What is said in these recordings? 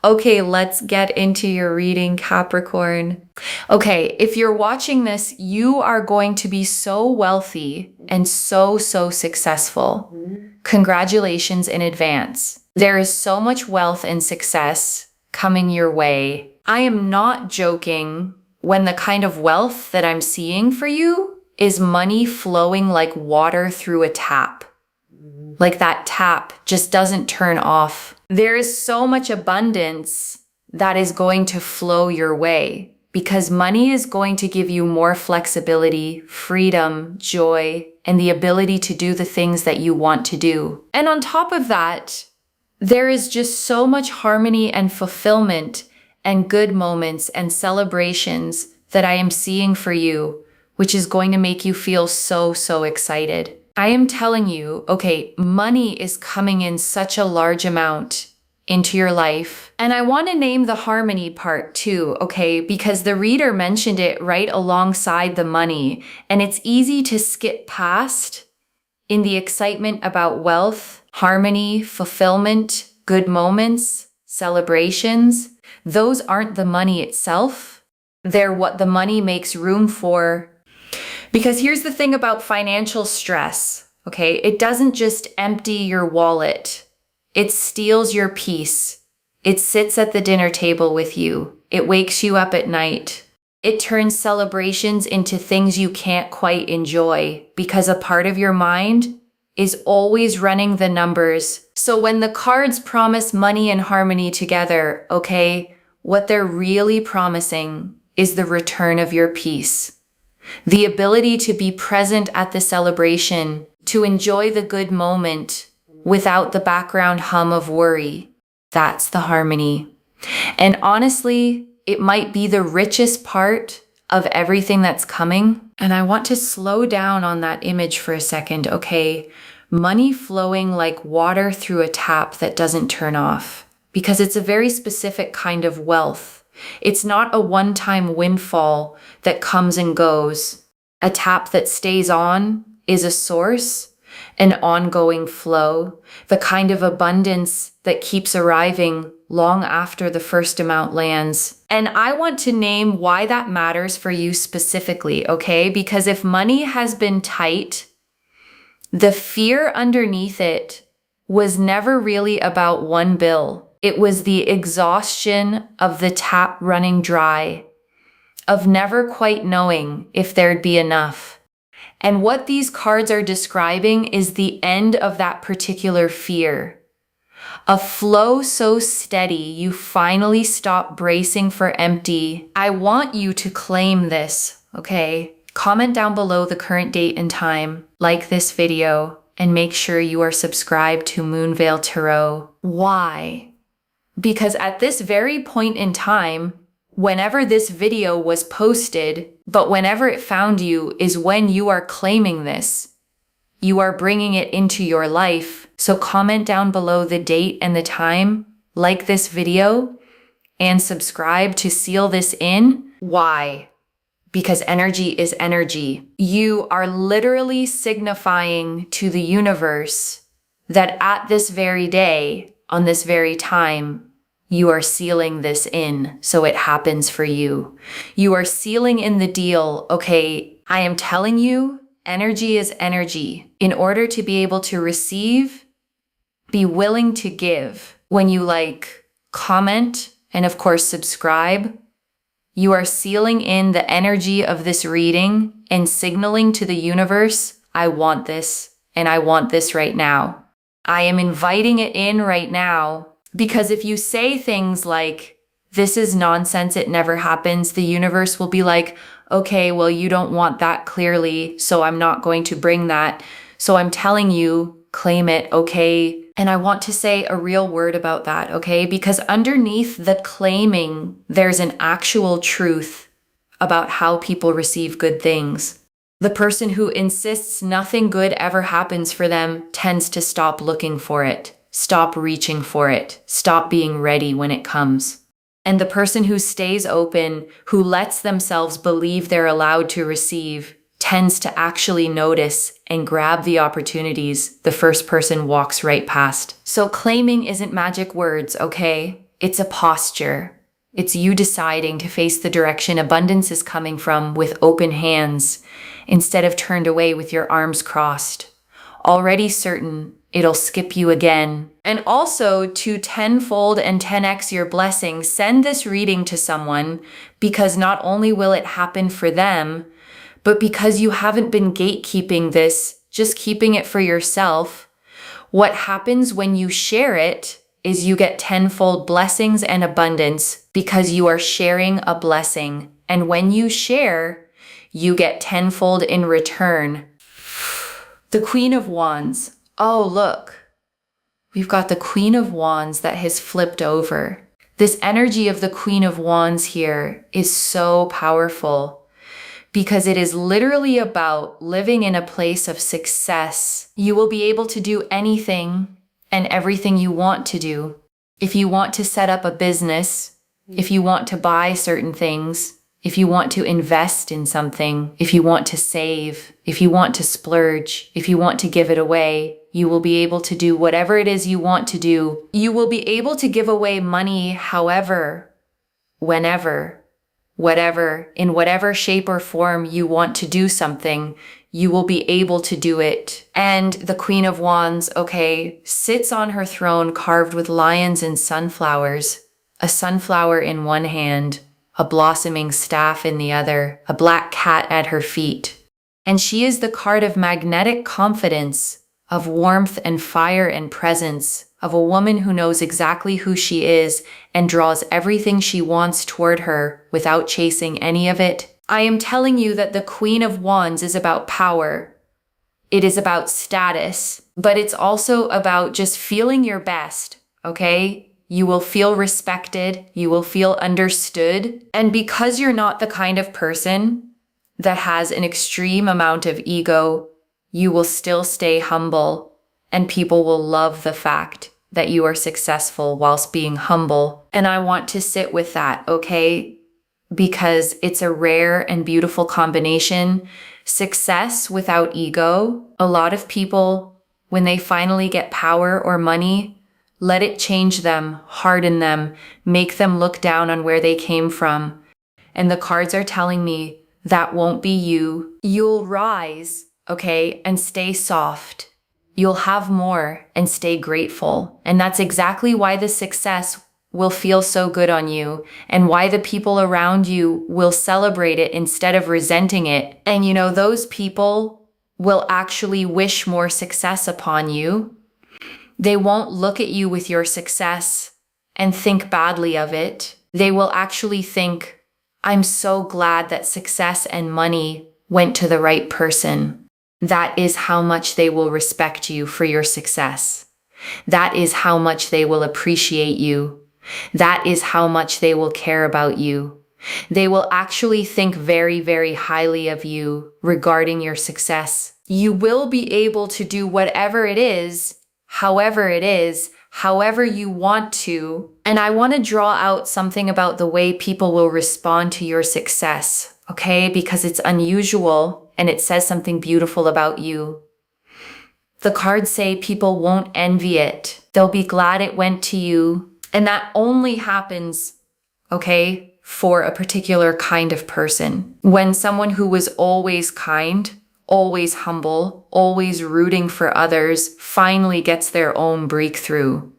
Okay, let's get into your reading, Capricorn. Okay, if you're watching this, you are going to be so wealthy and so successful. Congratulations in advance. There is so much wealth and success coming your way. I am not joking when the kind of wealth that I'm seeing for you is money flowing like water through a tap. Like that tap just doesn't turn off. There is so much abundance that is going to flow your way because money is going to give you more flexibility, freedom, joy, and the ability to do the things that you want to do. And on top of that, there is just so much harmony and fulfillment and good moments and celebrations that I am seeing for you, which is going to make you feel so excited. I am telling you, okay, money is coming in such a large amount into your life. And I want to name the harmony part too, okay? Because the reader mentioned it right alongside the money, and it's easy to skip past in the excitement about wealth, harmony, fulfillment, good moments, celebrations. Those aren't the money itself. They're what the money makes room for. Because here's the thing about financial stress, okay? It doesn't just empty your wallet. It steals your peace. It sits at the dinner table with you. It wakes you up at night. It turns celebrations into things you can't quite enjoy because a part of your mind is always running the numbers. So when the cards promise money and harmony together, okay, what they're really promising is the return of your peace. The ability to be present at the celebration, to enjoy the good moment without the background hum of worry. That's the harmony. And honestly, it might be the richest part of everything that's coming. And I want to slow down on that image for a second, okay? Money flowing like water through a tap that doesn't turn off, because it's a very specific kind of wealth. It's not a one-time windfall that comes and goes. A tap that stays on is a source, an ongoing flow, the kind of abundance that keeps arriving long after the first amount lands. And I want to name why that matters for you specifically, okay? Because if money has been tight, the fear underneath it was never really about one bill. It was the exhaustion of the tap running dry, of never quite knowing if there'd be enough. And what these cards are describing is the end of that particular fear. A flow so steady you finally stop bracing for empty. I want you to claim this, okay? Comment down below the current date and time, like this video, and make sure you are subscribed to Moonveil Tarot. Why? Because at this very point in time, whenever this video was posted, but whenever it found you is when you are claiming this. You are bringing it into your life. So comment down below the date and the time, like this video, and subscribe to seal this in. Why? Because energy is energy. You are literally signifying to the universe that at this very day, on this very time, you are sealing this in so it happens for you. You are sealing in the deal, okay? I am telling you, energy is energy. In order to be able to receive, be willing to give. When you comment, and of course subscribe, you are sealing in the energy of this reading and signaling to the universe, I want this, and I want this right now. I am inviting it in right now. Because if you say things like, this is nonsense, it never happens, the universe will be like, okay, well, you don't want that clearly, so I'm not going to bring that. So I'm telling you, claim it, okay? And I want to say a real word about that, okay? Because underneath the claiming, there's an actual truth about how people receive good things. The person who insists nothing good ever happens for them tends to stop looking for it. Stop reaching for it. Stop being ready when it comes. And the person who stays open, who lets themselves believe they're allowed to receive, tends to actually notice and grab the opportunities the first person walks right past. So claiming isn't magic words, okay? It's a posture. It's you deciding to face the direction abundance is coming from with open hands instead of turned away with your arms crossed, already certain it'll skip you again. And also to tenfold and 10x your blessings, send this reading to someone because not only will it happen for them, but because you haven't been gatekeeping this, just keeping it for yourself. What happens when you share it is you get tenfold blessings and abundance because you are sharing a blessing. And when you share, you get tenfold in return. The Queen of Wands. Oh, look. We've got the Queen of Wands that has flipped over. This energy of the Queen of Wands here is so powerful because it is literally about living in a place of success. You will be able to do anything and everything you want to do. If you want to set up a business, if you want to buy certain things, if you want to invest in something, if you want to save, if you want to splurge, if you want to give it away, you will be able to do whatever it is you want to do. You will be able to give away money however, whenever, whatever, in whatever shape or form you want to do something, you will be able to do it. And the Queen of Wands, okay, sits on her throne carved with lions and sunflowers, a sunflower in one hand, a blossoming staff in the other, a black cat at her feet. And she is the card of magnetic confidence, of warmth and fire and presence, of a woman who knows exactly who she is and draws everything she wants toward her without chasing any of it. I am telling you that the Queen of Wands is about power. It is about status, but it's also about just feeling your best, okay? You will feel respected, you will feel understood. And because you're not the kind of person that has an extreme amount of ego, you will still stay humble, and people will love the fact that you are successful whilst being humble. And I want to sit with that, okay? Because it's a rare and beautiful combination. Success without ego. A lot of people, when they finally get power or money, let it change them, harden them, make them look down on where they came from. And the cards are telling me that won't be you. You'll rise, okay, and stay soft. You'll have more and stay grateful. And that's exactly why the success will feel so good on you and why the people around you will celebrate it instead of resenting it. And you know, those people will actually wish more success upon you. They won't look at you with your success and think badly of it. They will actually think, I'm so glad that success and money went to the right person. That is how much they will respect you for your success. That is how much they will appreciate you. That is how much they will care about you. They will actually think very, very highly of you regarding your success. You will be able to do whatever it is, however it is, however you want to. And I want to draw out something about the way people will respond to your success, okay? Because it's unusual and it says something beautiful about you. The cards say people won't envy it. They'll be glad it went to you. And that only happens, okay, for a particular kind of person. When someone who was always kind, always humble, always rooting for others, finally gets their own breakthrough.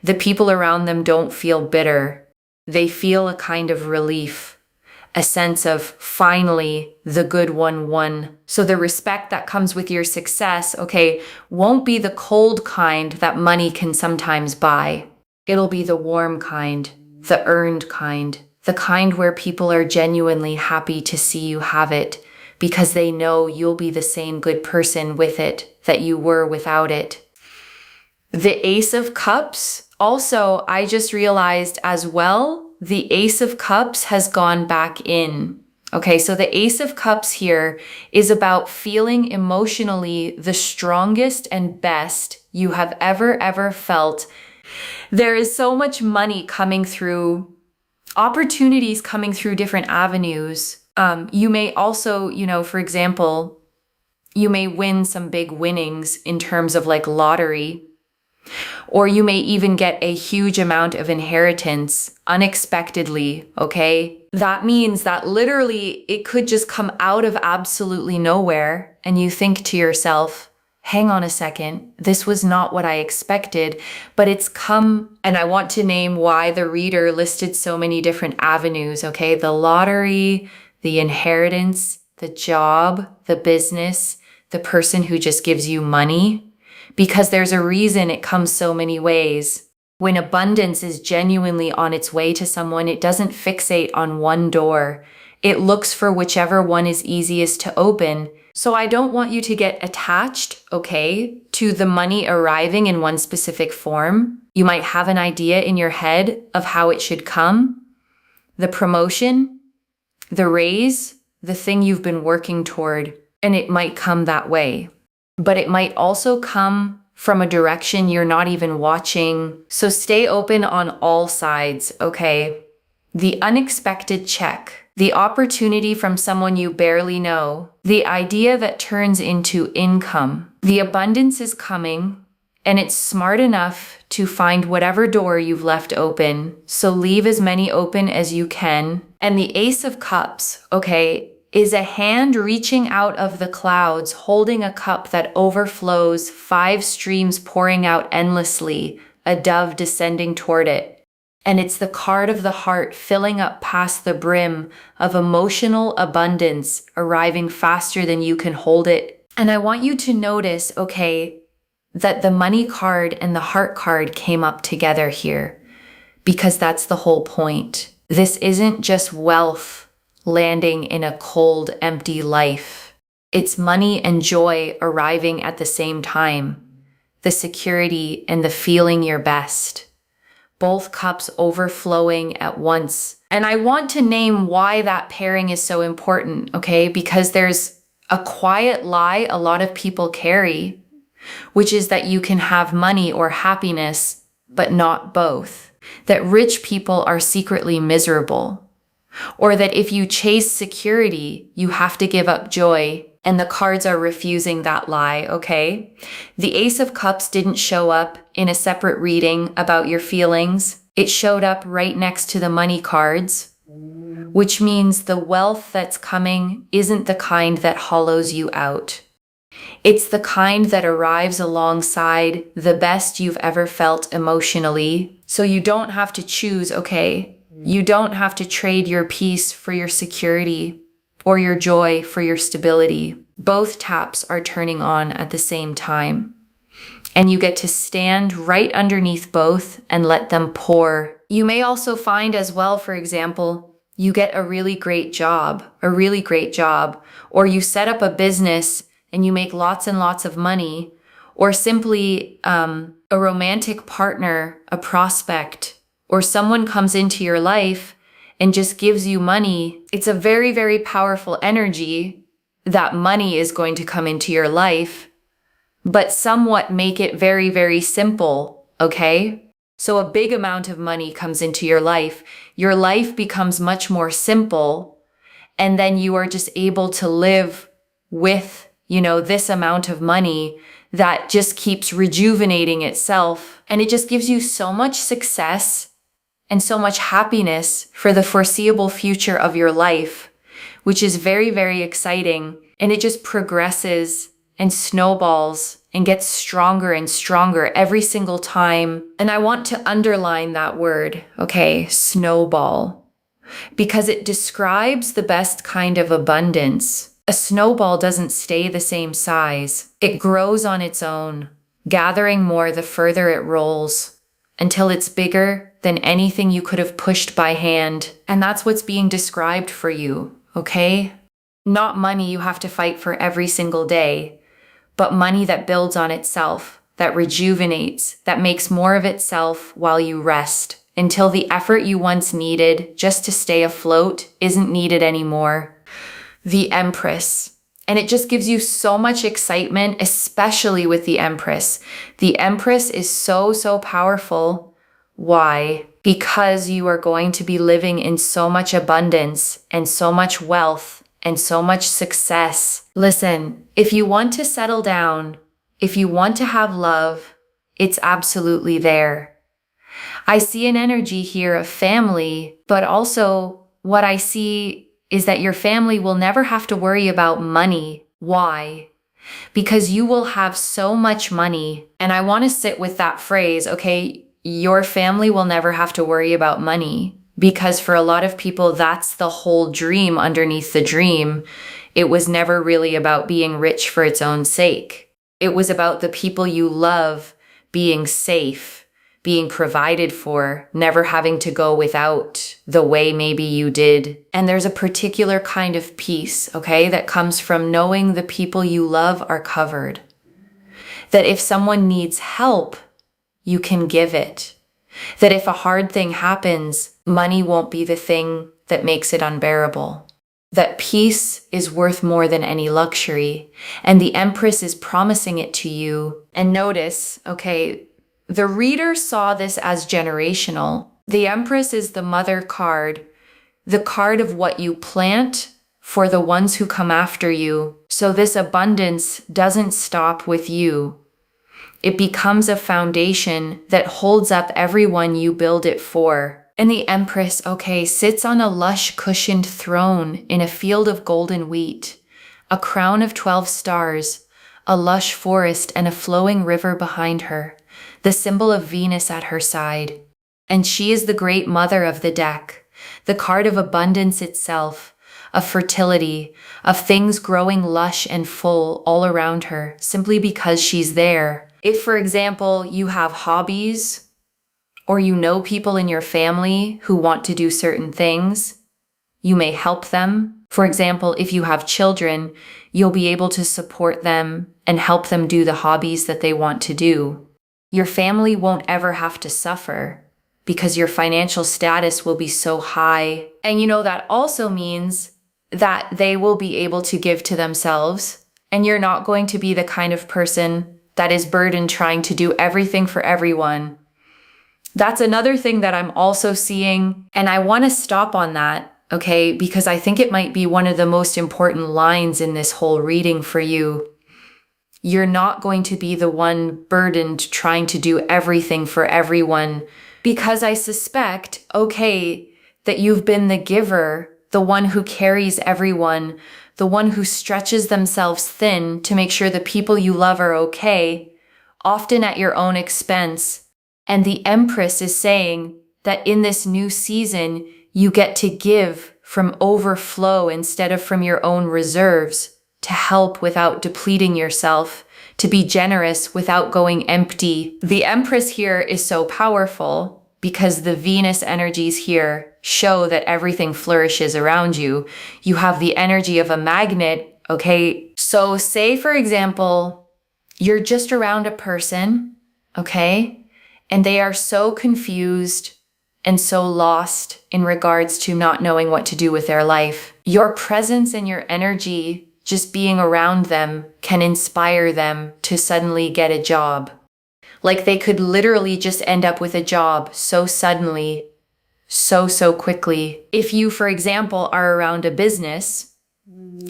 The people around them don't feel bitter. They feel a kind of relief, a sense of finally the good one won. So the respect that comes with your success, okay, won't be the cold kind that money can sometimes buy. It'll be the warm kind, the earned kind, the kind where people are genuinely happy to see you have it, because they know you'll be the same good person with it that you were without it. The Ace of Cups, also, I just realized as well, the Ace of Cups has gone back in. Okay, so the Ace of Cups here is about feeling emotionally the strongest and best you have ever felt. There is so much money coming through, opportunities coming through different avenues. You may also, for example, you may win some big winnings in terms of like lottery. Or you may even get a huge amount of inheritance unexpectedly, okay? That means that literally it could just come out of absolutely nowhere, and you think to yourself, hang on a second, this was not what I expected, but it's come. And I want to name why the reader listed so many different avenues, okay? The lottery, the inheritance, the job, the business, the person who just gives you money. Because there's a reason it comes so many ways. When abundance is genuinely on its way to someone, it doesn't fixate on one door. It looks for whichever one is easiest to open. So I don't want you to get attached, okay, to the money arriving in one specific form. You might have an idea in your head of how it should come. The promotion, the raise, the thing you've been working toward, and it might come that way. But it might also come from a direction you're not even watching. So stay open on all sides, okay? The unexpected check, the opportunity from someone you barely know, the idea that turns into income. The abundance is coming, and it's smart enough to find whatever door you've left open. So leave as many open as you can. And the Ace of Cups, okay, is a hand reaching out of the clouds, holding a cup that overflows, 5 streams pouring out endlessly, a dove descending toward it. And it's the card of the heart filling up past the brim of emotional abundance, arriving faster than you can hold it. And I want you to notice, okay, that the money card and the heart card came up together here, because that's the whole point. This isn't just wealth landing in a cold, empty life. It's money and joy arriving at the same time. The security and the feeling your best. Both cups overflowing at once. And I want to name why that pairing is so important, okay? Because there's a quiet lie a lot of people carry, which is that you can have money or happiness, but not both. That rich people are secretly miserable. Or that if you chase security, you have to give up joy, and the cards are refusing that lie, okay? The Ace of Cups didn't show up in a separate reading about your feelings. It showed up right next to the money cards, which means the wealth that's coming isn't the kind that hollows you out. It's the kind that arrives alongside the best you've ever felt emotionally. So you don't have to choose, okay? You don't have to trade your peace for your security or your joy for your stability. Both taps are turning on at the same time. And you get to stand right underneath both and let them pour. You may also find as well, for example, you get a really great job, or you set up a business and you make lots and lots of money, or simply a romantic partner, a prospect, or someone comes into your life and just gives you money. It's a very, very powerful energy that money is going to come into your life, but somewhat make it very, very simple, okay? So a big amount of money comes into your life becomes much more simple, and then you are just able to live with, this amount of money that just keeps rejuvenating itself. And it just gives you so much success and so much happiness for the foreseeable future of your life, which is very, very exciting. And it just progresses and snowballs and gets stronger and stronger every single time. And I want to underline that word, okay, snowball, because it describes the best kind of abundance. A snowball doesn't stay the same size. It grows on its own, gathering more the further it rolls, until it's bigger than anything you could have pushed by hand. And that's what's being described for you, okay? Not money you have to fight for every single day, but money that builds on itself, that rejuvenates, that makes more of itself while you rest, until the effort you once needed just to stay afloat isn't needed anymore. The Empress. And it just gives you so much excitement, especially with the Empress. The Empress is so, so powerful. Why? Because you are going to be living in so much abundance and so much wealth and so much success. Listen, if you want to settle down, if you want to have love, It's absolutely there. I see an energy here of family, but also what I see is that your family will never have to worry about money. Why? Because you will have so much money. And I want to sit with that phrase, okay? Your family will never have to worry about money. Because for a lot of people, that's the whole dream underneath the dream. It was never really about being rich for its own sake. It was about the people you love being safe, being provided for, never having to go without the way maybe you did. And there's a particular kind of peace, okay, that comes from knowing the people you love are covered. That if someone needs help, you can give it. That if a hard thing happens, money won't be the thing that makes it unbearable. That peace is worth more than any luxury, and the Empress is promising it to you. And notice, okay, the reader saw this as generational. The Empress is the mother card, the card of what you plant for the ones who come after you. So this abundance doesn't stop with you. It becomes a foundation that holds up everyone you build it for. And the Empress, okay, sits on a lush cushioned throne in a field of golden wheat, a crown of 12 stars, a lush forest, and a flowing river behind her, the symbol of Venus at her side. And she is the great mother of the deck, the card of abundance itself, of fertility, of things growing lush and full all around her, simply because she's there. If, for example, you have hobbies, or you know people in your family who want to do certain things, you may help them. For example, if you have children, you'll be able to support them and help them do the hobbies that they want to do. Your family won't ever have to suffer because your financial status will be so high. And that also means that they will be able to give to themselves, and you're not going to be the kind of person that is burdened trying to do everything for everyone. That's another thing that I'm also seeing, and I want to stop on that, okay, because I think it might be one of the most important lines in this whole reading for you. You're not going to be the one burdened trying to do everything for everyone, because I suspect, okay, that you've been the giver, the one who carries everyone, the one who stretches themselves thin to make sure the people you love are okay, often at your own expense. And the Empress is saying that in this new season, you get to give from overflow instead of from your own reserves, to help without depleting yourself, to be generous without going empty. The Empress here is so powerful because the Venus energies here show that everything flourishes around you. You have the energy of a magnet, okay? So say, for example, you're just around a person, okay? And they are so confused and so lost in regards to not knowing what to do with their life. Your presence and your energy, just being around them, can inspire them to suddenly get a job. Like they could literally just end up with a job so suddenly, so quickly. If you, for example, are around a business,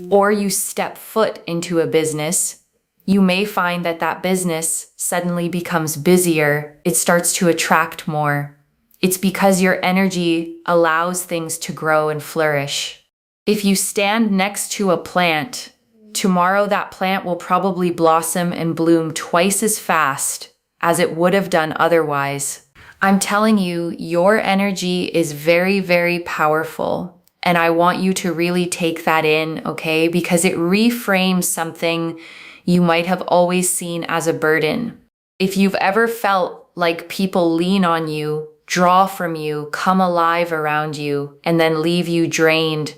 or you step foot into a business, you may find that that business suddenly becomes busier. It starts to attract more. It's because your energy allows things to grow and flourish. If you stand next to a plant, tomorrow that plant will probably blossom and bloom twice as fast as it would have done otherwise. I'm telling you, your energy is very, very powerful. And I want you to really take that in, okay? Because it reframes something you might have always seen as a burden. If you've ever felt like people lean on you, draw from you, come alive around you, and then leave you drained,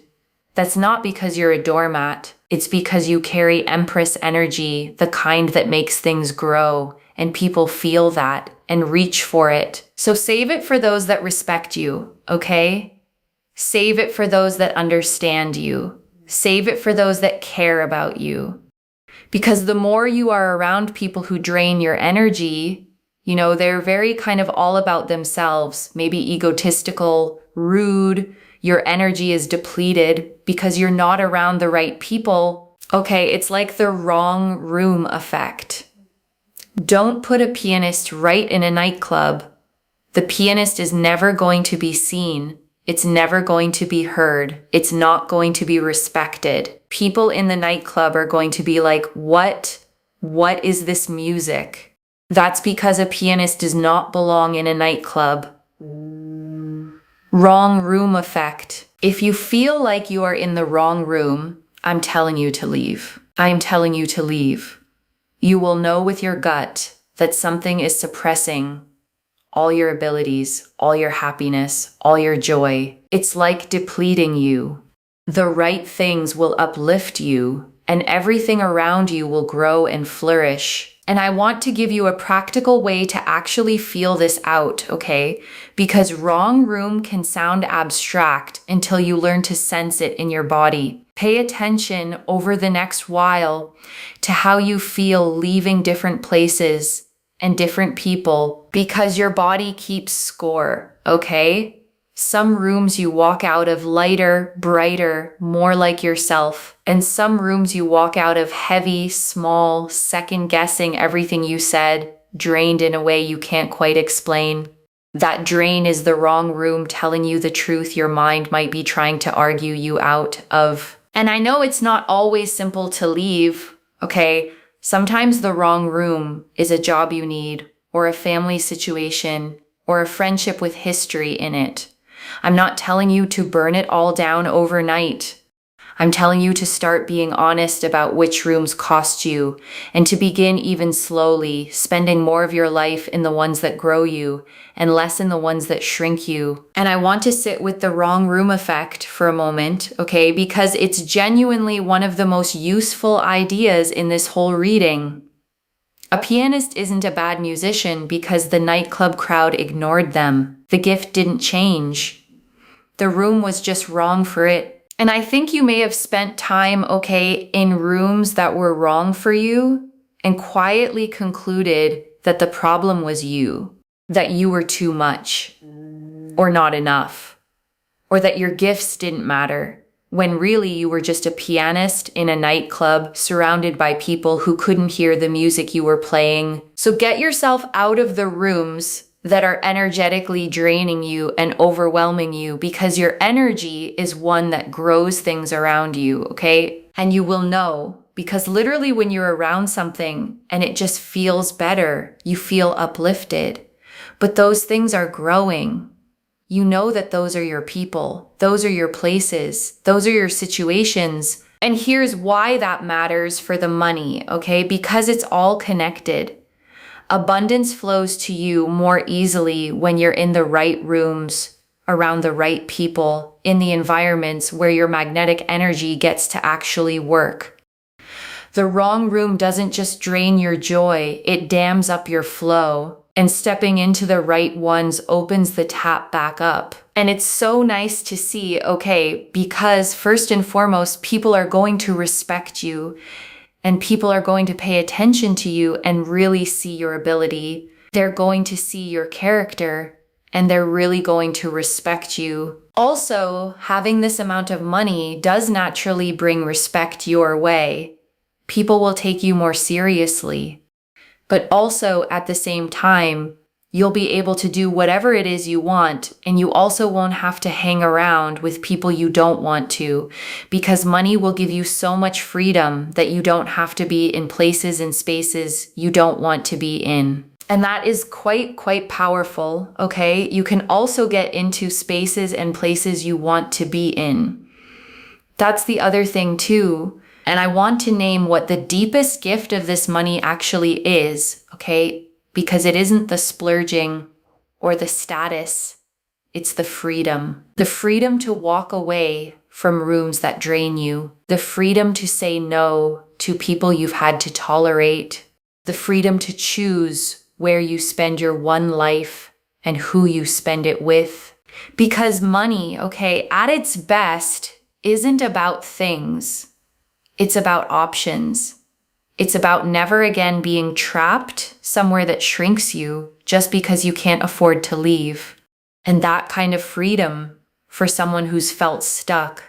that's not because you're a doormat. It's because you carry Empress energy, the kind that makes things grow, and people feel that and reach for it. So save it for those that respect you, okay? Save it for those that understand you. Save it for those that care about you. Because the more you are around people who drain your energy, they're very kind of all about themselves, maybe egotistical, rude, your energy is depleted because you're not around the right people. Okay, it's like the wrong room effect. Don't put a pianist right in a nightclub. The pianist is never going to be seen. It's never going to be heard. It's not going to be respected. People in the nightclub are going to be like, what? What is this music? That's because a pianist does not belong in a nightclub. Wrong room effect. If you feel like you are in the wrong room, I'm telling you to leave. I'm telling you to leave. You will know with your gut that something is suppressing all your abilities, all your happiness, all your joy. It's like depleting you. The right things will uplift you, and everything around you will grow and flourish. And I want to give you a practical way to actually feel this out, okay? Because wrong room can sound abstract until you learn to sense it in your body. Pay attention over the next while to how you feel leaving different places and different people, because your body keeps score, okay? Some rooms you walk out of lighter, brighter, more like yourself. And some rooms you walk out of heavy, small, second-guessing everything you said, drained in a way you can't quite explain. That drain is the wrong room telling you the truth your mind might be trying to argue you out of. And I know it's not always simple to leave, okay? Sometimes the wrong room is a job you need, or a family situation, or a friendship with history in it. I'm not telling you to burn it all down overnight. I'm telling you to start being honest about which rooms cost you, and to begin even slowly, spending more of your life in the ones that grow you, and less in the ones that shrink you. And I want to sit with the wrong room effect for a moment, okay? Because it's genuinely one of the most useful ideas in this whole reading. A pianist isn't a bad musician because the nightclub crowd ignored them. The gift didn't change. The room was just wrong for it. And I think you may have spent time, okay, in rooms that were wrong for you and quietly concluded that the problem was you, that you were too much or not enough, or that your gifts didn't matter, when really you were just a pianist in a nightclub surrounded by people who couldn't hear the music you were playing. So get yourself out of the rooms that are energetically draining you and overwhelming you, because your energy is one that grows things around you, okay? And you will know, because literally when you're around something and it just feels better, you feel uplifted. But those things are growing. You know that those are your people, those are your places, those are your situations. And here's why that matters for the money, okay? Because it's all connected. Abundance flows to you more easily when you're in the right rooms, around the right people, in the environments where your magnetic energy gets to actually work. The wrong room doesn't just drain your joy, it dams up your flow. And stepping into the right ones opens the tap back up. And it's so nice to see, okay, because first and foremost, people are going to respect you. And people are going to pay attention to you and really see your ability. They're going to see your character, and they're really going to respect you. Also, having this amount of money does naturally bring respect your way. People will take you more seriously. But also, at the same time, you'll be able to do whatever it is you want, and you also won't have to hang around with people you don't want to, because money will give you so much freedom that you don't have to be in places and spaces you don't want to be in. And that is quite powerful, okay? You can also get into spaces and places you want to be in. That's the other thing too. And I want to name what the deepest gift of this money actually is, okay? Because it isn't the splurging or the status, it's the freedom. The freedom to walk away from rooms that drain you. The freedom to say no to people you've had to tolerate. The freedom to choose where you spend your one life and who you spend it with. Because money, okay, at its best, isn't about things. It's about options. It's about never again being trapped somewhere that shrinks you just because you can't afford to leave. And that kind of freedom for someone who's felt stuck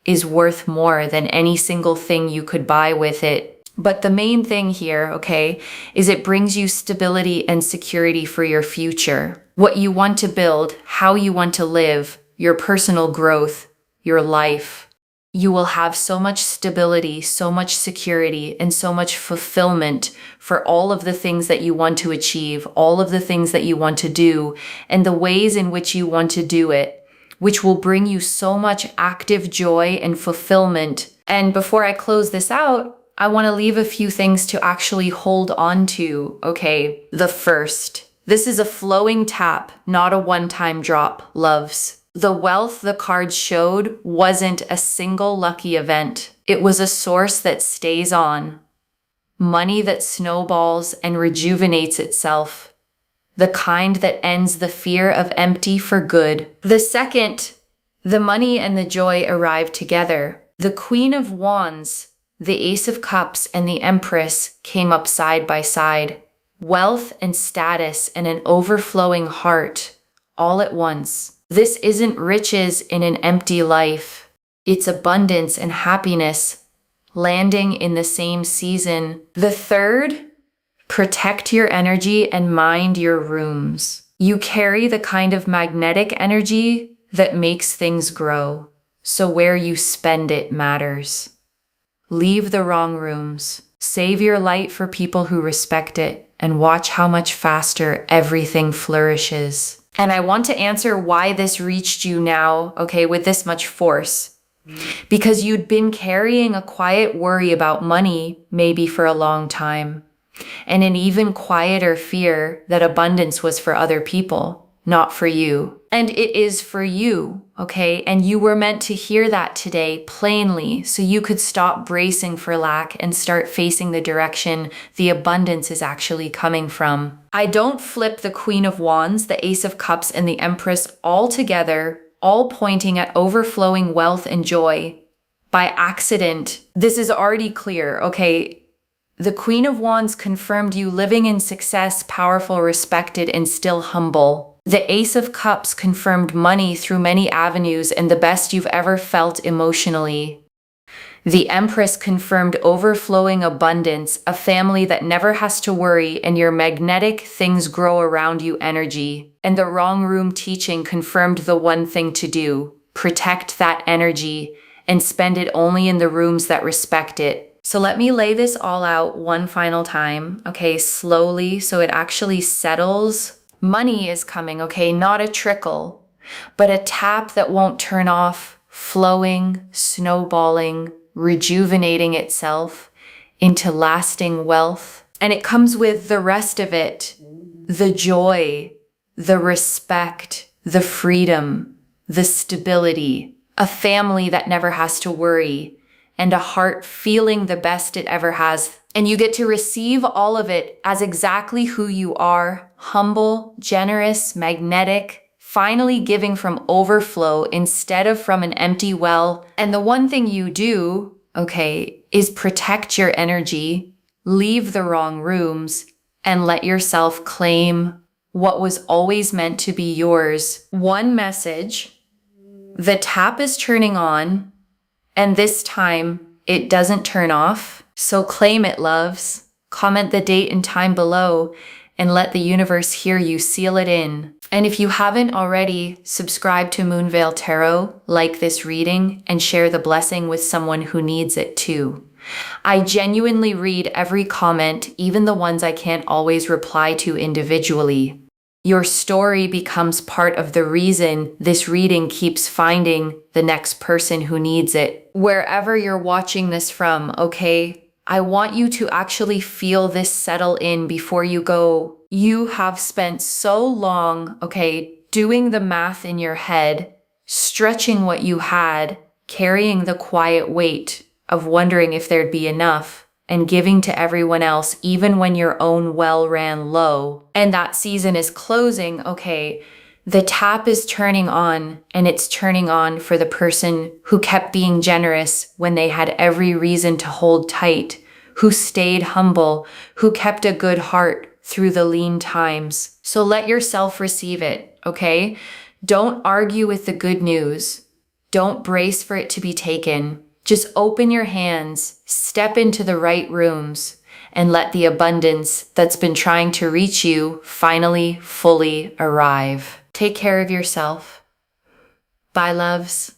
is worth more than any single thing you could buy with it. But the main thing here, okay, is it brings you stability and security for your future. What you want to build, how you want to live, your personal growth, your life. You will have so much stability, so much security, and so much fulfillment for all of the things that you want to achieve, all of the things that you want to do, and the ways in which you want to do it, which will bring you so much active joy and fulfillment. And before I close this out, I want to leave a few things to actually hold on to, okay? The first, this is a flowing tap, not a one-time drop, loves. The wealth the cards showed wasn't a single lucky event. It was a source that stays on. Money that snowballs and rejuvenates itself. The kind that ends the fear of empty for good. The second, the money and the joy arrive together. The Queen of Wands, the Ace of Cups, and the Empress came up side by side. Wealth and status and an overflowing heart, all at once. This isn't riches in an empty life. It's abundance and happiness, landing in the same season. The third, protect your energy and mind your rooms. You carry the kind of magnetic energy that makes things grow. So where you spend it matters. Leave the wrong rooms. Save your light for people who respect it, and watch how much faster everything flourishes. And I want to answer why this reached you now, okay, with this much force. Because you'd been carrying a quiet worry about money maybe for a long time, and an even quieter fear that abundance was for other people, not for you. And it is for you, okay? And you were meant to hear that today plainly so you could stop bracing for lack and start facing the direction the abundance is actually coming from. I don't flip the Queen of Wands, the Ace of Cups, and the Empress all together, all pointing at overflowing wealth and joy by accident. This is already clear, okay? The Queen of Wands confirmed you living in success, powerful, respected, and still humble. The Ace of Cups confirmed money through many avenues and the best you've ever felt emotionally. The Empress confirmed overflowing abundance, a family that never has to worry, and your magnetic things grow around you energy. And the wrong room teaching confirmed the one thing to do: protect that energy and spend it only in the rooms that respect it. So let me lay this all out one final time, okay, slowly, so it actually settles. Money is coming, okay, not a trickle, but a tap that won't turn off, flowing, snowballing, rejuvenating itself into lasting wealth. And it comes with the rest of it: the joy, the respect, the freedom, the stability, a family that never has to worry, and a heart feeling the best it ever has. And you get to receive all of it as exactly who you are: humble, generous, magnetic, finally giving from overflow instead of from an empty well. And the one thing you do, okay, is protect your energy, leave the wrong rooms, and let yourself claim what was always meant to be yours. One message: the tap is turning on, and this time it doesn't turn off. So claim it, loves. Comment the date and time below and let the universe hear you seal it in. And if you haven't already, subscribe to Moonveil Tarot, like this reading, and share the blessing with someone who needs it too. I genuinely read every comment, even the ones I can't always reply to individually. Your story becomes part of the reason this reading keeps finding the next person who needs it. Wherever you're watching this from, okay? I want you to actually feel this settle in before you go. You have spent so long, okay, doing the math in your head, stretching what you had, carrying the quiet weight of wondering if there'd be enough, and giving to everyone else even when your own well ran low. And that season is closing, okay? The tap is turning on, and it's turning on for the person who kept being generous when they had every reason to hold tight, who stayed humble, who kept a good heart through the lean times. So let yourself receive it, okay? Don't argue with the good news. Don't brace for it to be taken. Just open your hands, step into the right rooms, and let the abundance that's been trying to reach you finally fully arrive. Take care of yourself. Bye, loves.